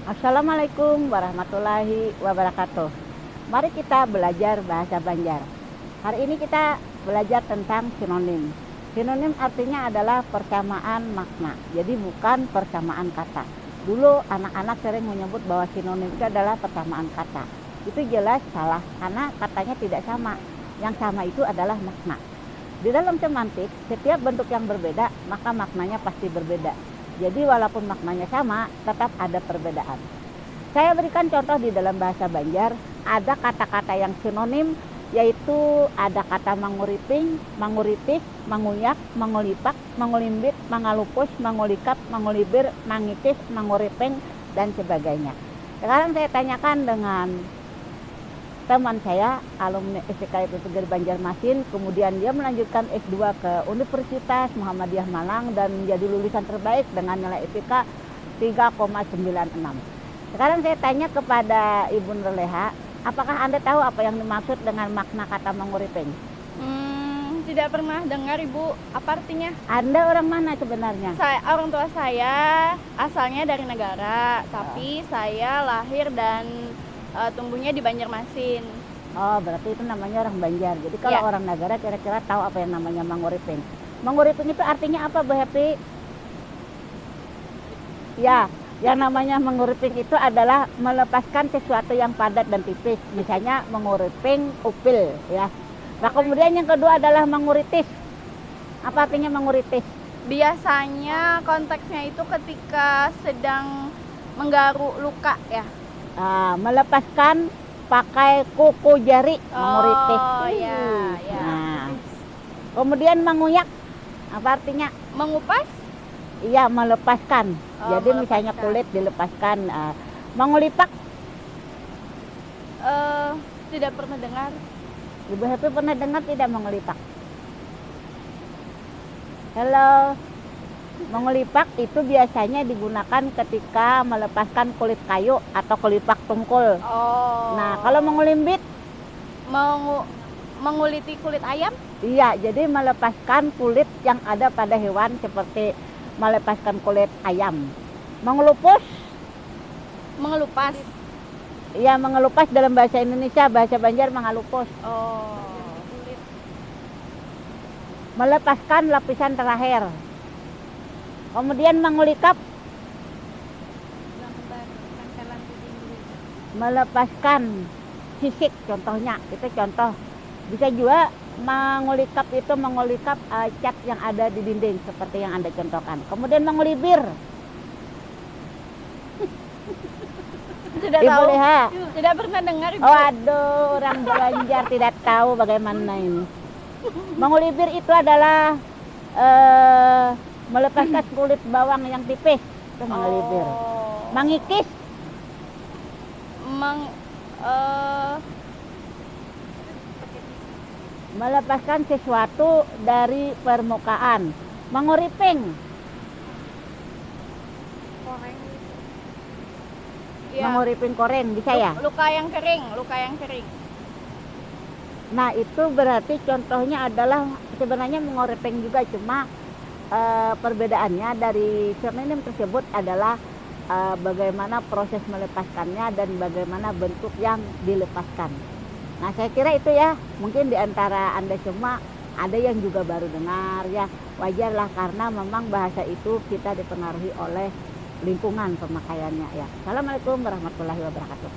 Assalamualaikum warahmatullahi wabarakatuh. Mari kita belajar bahasa Banjar. Hari ini kita belajar tentang sinonim. Sinonim artinya adalah persamaan makna, jadi bukan persamaan kata. Dulu anak-anak sering menyebut bahwa sinonim itu adalah persamaan kata. Itu jelas salah, karena katanya tidak sama. Yang sama itu adalah makna. Di dalam semantik, setiap bentuk yang berbeda, maka maknanya pasti berbeda. Jadi walaupun maknanya sama, tetap ada perbedaan. Saya berikan contoh di dalam bahasa Banjar, ada kata-kata yang sinonim, yaitu ada kata manguriping, manguritis, manguyak, mangulipak, mangulimbit, mangalupus, mangulikap, mangulibir, mangitis, manguriping, dan sebagainya. Sekarang saya tanyakan dengan teman saya, alumni STK Negeri Banjarmasin, kemudian dia melanjutkan S2 ke Universitas Muhammadiyah Malang dan menjadi lulusan terbaik dengan nilai IPK 3,96. Sekarang saya tanya kepada Ibu Nurleha, apakah Anda tahu apa yang dimaksud dengan makna kata manguriping? Tidak pernah dengar, Ibu. Apa artinya? Anda orang mana sebenarnya? Orang tua saya asalnya dari negara, tapi saya lahir dan tumbuhnya di Banjarmasin. Oh, berarti itu namanya orang Banjar. Jadi kalau Ya. orang negara kira-kira tahu apa yang namanya manguriping. Manguriping itu artinya apa, Bu Happy? Ya, yang namanya menguriping itu adalah melepaskan sesuatu yang padat dan tipis. Misalnya menguriping upil, ya. Nah, kemudian yang kedua adalah menguritis. Apa artinya menguritis? Biasanya konteksnya itu ketika sedang menggaruk luka, ya. Nah, melepaskan pakai kuku jari, menguritis. Oh, ya, ya. Nah, kemudian menguyak, apa artinya? Mengupas? Iya, melepaskan. Oh, Jadi misalnya melepaskan. kulit dilepaskan. Mengulipak, Tidak pernah dengar. Ibu Happy pernah dengar tidak mengulipak? Halo. Mengulipak itu biasanya digunakan ketika melepaskan kulit kayu atau kelipak tungkul. Oh. Nah, kalau mengulimbit, menguliti kulit ayam? iya, jadi melepaskan kulit yang ada pada hewan seperti melepaskan kulit ayam. Mengelupus, Mengelupas. iya, mengelupas dalam bahasa Indonesia, bahasa Banjar mengalupus. Oh. Melepaskan lapisan terakhir. Kemudian mengulikap, melepaskan sisik contohnya, itu contoh. Bisa juga mengulikap itu mengulikap cat yang ada di dinding seperti yang Anda contohkan. Kemudian mengulibir. Tidak Ibu tahu. Leha. Tidak pernah dengar, Ibu. Oh, aduh, orang Banjar tidak tahu bagaimana ini. Mengulibir itu adalah melepaskan kulit bawang yang tipis, itu mengulibir. Oh. Mengikis, melepaskan sesuatu dari permukaan. Menguriping, Ya. menguriping koreng, bisa ya? Luka yang kering, luka yang kering. Nah, itu berarti contohnya adalah sebenarnya menguriping juga, cuma perbedaannya dari sinonim tersebut adalah bagaimana proses melepaskannya dan bagaimana bentuk yang dilepaskan. Nah, saya kira itu ya, mungkin di antara Anda semua ada yang juga baru dengar, ya wajarlah karena memang bahasa itu kita dipengaruhi oleh lingkungan pemakaiannya, ya. Assalamualaikum warahmatullahi wabarakatuh.